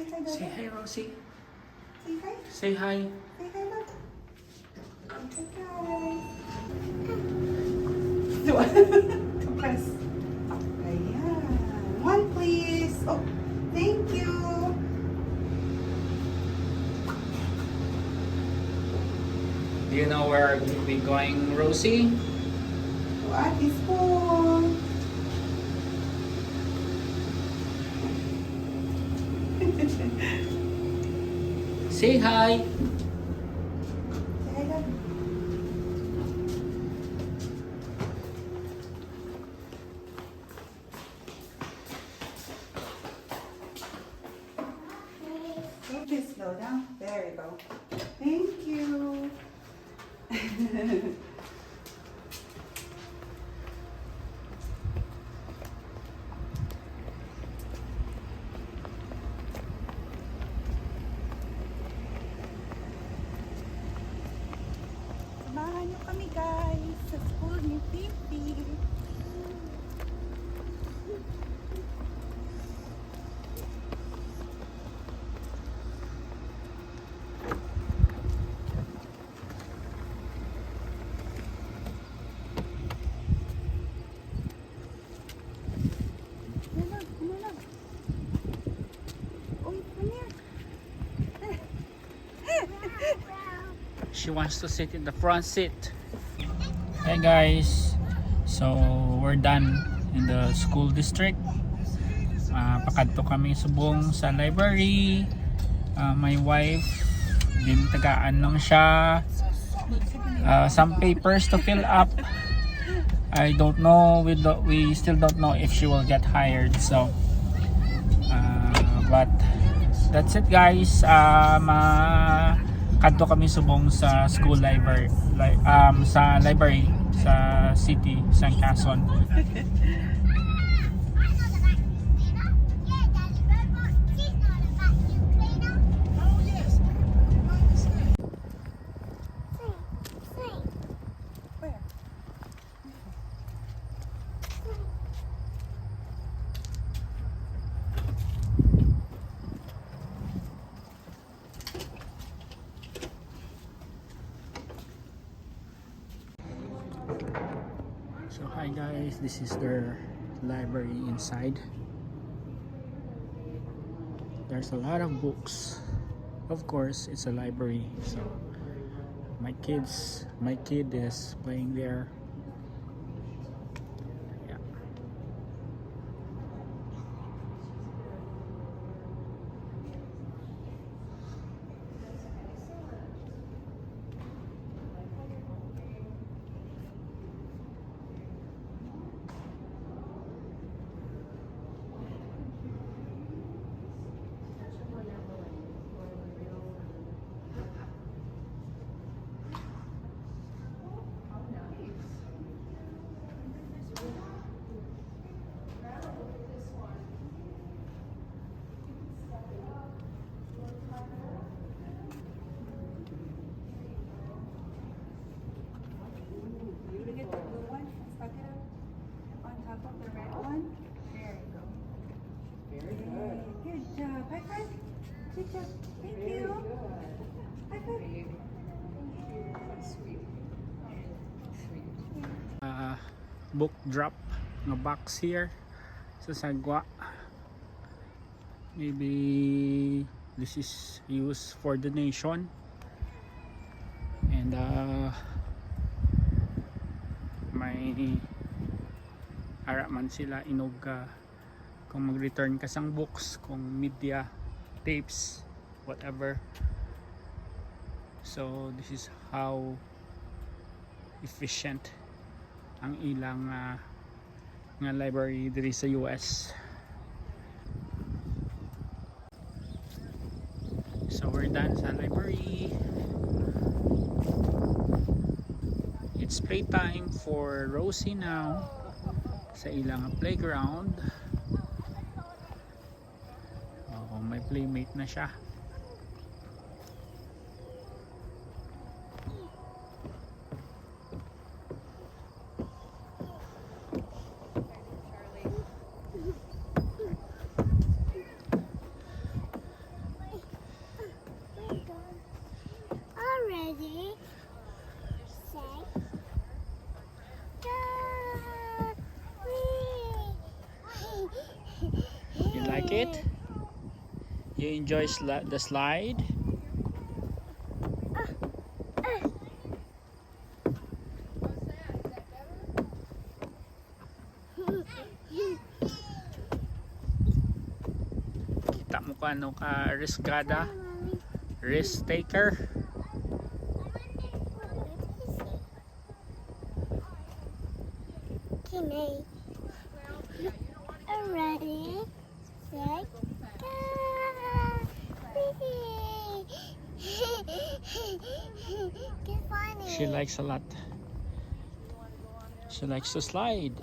hi, Dada. Say hi, Rosie. Say hi. Say hi. Say hi, Dada. Say hi. To press. Ayan. One, please. Oh, thank you. Do you know where we're going, Rosie? To Ate Spoon. Say hi. Say hi, Dada. Okay, slow down. There you go. Thank you. Samahan niyo kami guys sa school ni Pipi. She wants to sit in the front seat. Hey guys, so we're done in the school district. Pakadto kami subong sa library. My wife din tagaan lang siya. Some papers to fill up. I don't know, we still don't know if she will get hired, so but that's it guys. Kadto kami subong sa school library, sa library sa city sa Quezon. So hi guys, this is their library inside. There's a lot of books. Of course, it's a library. So my kid is playing there. Yeah. Good job. High five. Good job. Thank you. High five. Book drop nga box here sa Sagwa. Maybe this is used for donation, and may ara man sila inog kung mag-return ka sang books, kung media, tapes, whatever. So this is how efficient ang ilang nga library diri sa US. So we're done sa library. It's playtime for Rosie now sa ilang playground. May playmate na siya. like it? You enjoy the slide? Kita mo ka ano ka riskada? Risk taker? Can I? Already? Like, get funny. She likes a lot. She likes to slide.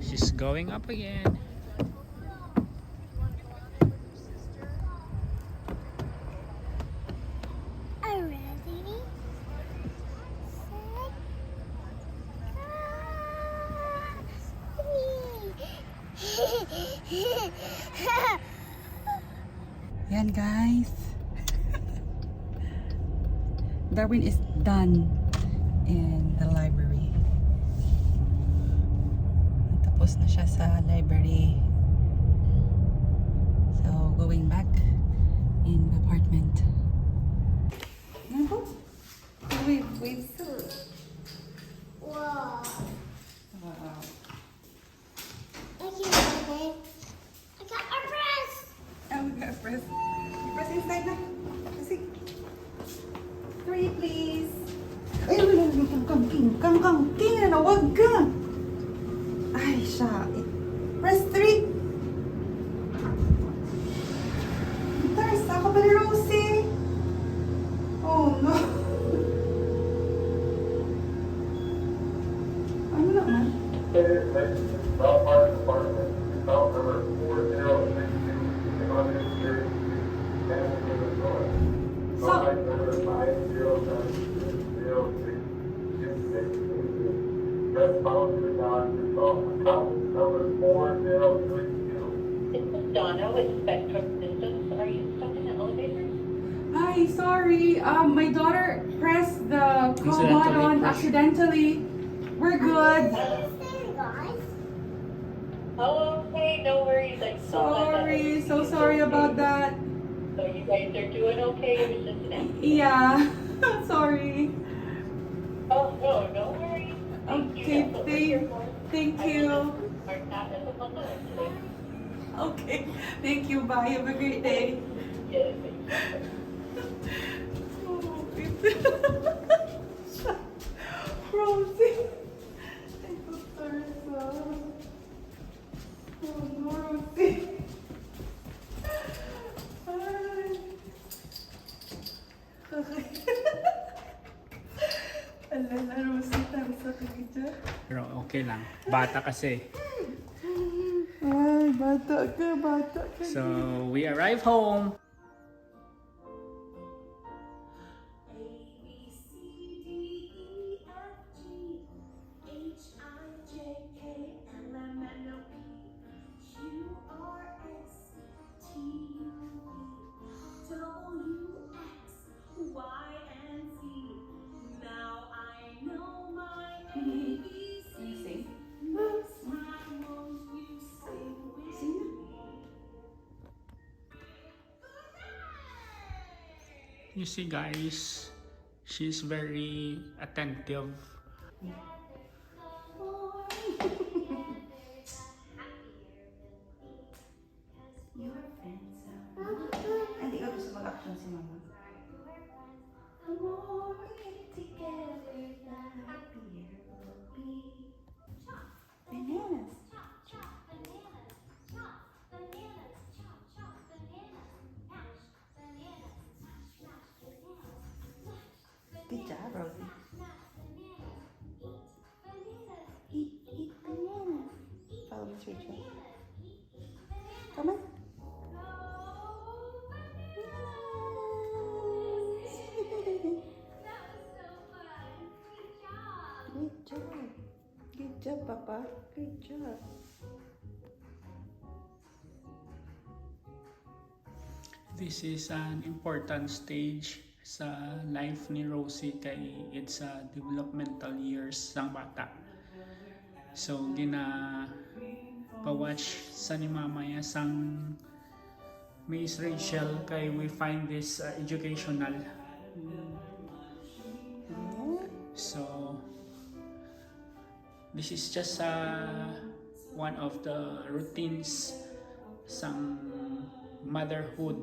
She's going up again. Already? Yan guys. Darwin is done in the library. Tapos na siya sa library. So, going back in the apartment. Ano? Wave, sir. Whoa. Wow. I can do it. I got a press. Oh, we got press. You press inside na. Kasi. 3, please. Ay, kang, na, wag ka. Ay, siya. Press 3. Tars, ako pa ni Rosie. Oh, no. Ano naman? Donna with Spectrum Systems. Are you stuck in the elevator? Hi, sorry. My daughter pressed the call button accidentally. We're good. Listen, guys. Oh, okay, no worries. I'm so glad that Sorry, everything so is sorry okay. about that. So you guys are doing okay in Cincinnati? Yeah, sorry. Oh, no, no worries. Okay, That's what we're here for. thank I you. will just start that as a bundle today. Okay, thank you. Bye. Have a great day. Yes. Oh, Rosie. Ito, Tarsa. Oh, no, Rosie. Ay. Okay. Alala, Rosie, Tarsa ka kita. Pero okay lang. Bata kasi. Ay, bata ka. So, we arrive home. You see guys, she's very attentive. Hindi ka gusto mag-action si mama. Bananas. Good job, Rosie. Eat bananas. Follow Miss Rachel. Come on. Good job. Good job, Papa. Good job. This is an important stage sa life ni Rosie kay it's a developmental years ng bata. So pa-watch sa ni mama ya sang Miss Rachel kay we find this educational. So this is just one of the routines sang motherhood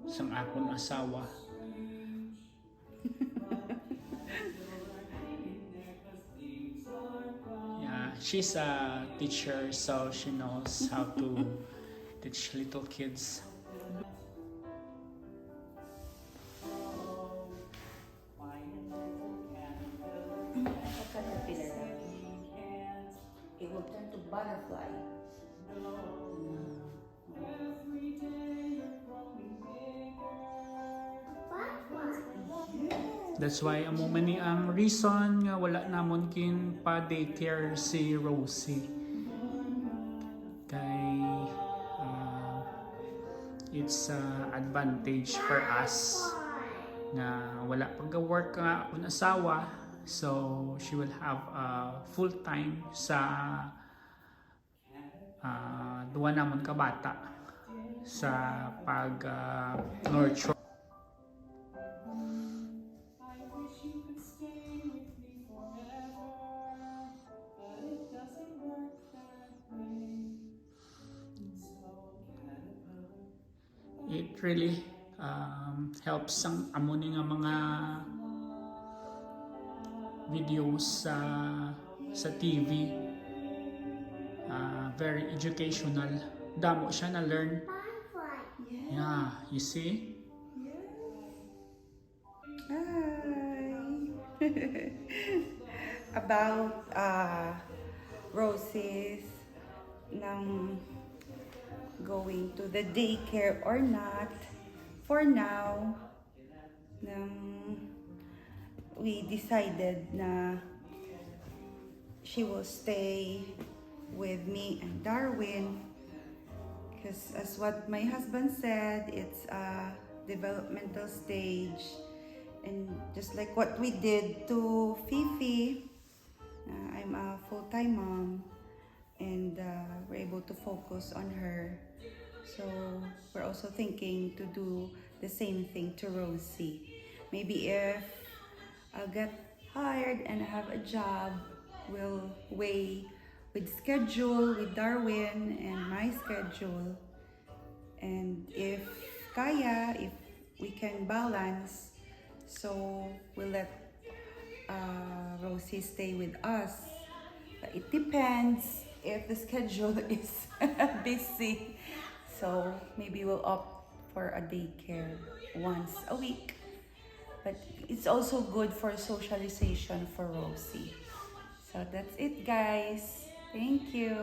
sang akong asawa. Yeah, she's a teacher, so she knows how to teach little kids. Caterpillar. It will turn to butterfly. That's why amo man ni ang reason nga wala namon kin pa daycare si Rosie. Kay it's advantage for us na wala pagka-work nga akong asawa, so she will have full time sa duwa namon ka bata sa pag nurture. It really helps ang amon nga mga videos sa TV. Very educational. Damo siya na learn. Yeah, you see? Hi. About Rosie's going to the daycare or not. For now, we decided na she will stay with me and Darwin because as what my husband said, it's a developmental stage, and just like what we did to Fifi, I'm a full-time mom, and we're able to focus on her. So we're also thinking to do the same thing to Rosie. Maybe if I'll get hired and I have a job, we'll weigh with schedule with Darwin and my schedule. And if we can balance, so we'll let Rosie stay with us. But it depends if the schedule is busy. So maybe we'll opt for a daycare once a week. But it's also good for socialization for Rosie. So that's it, guys. Thank you.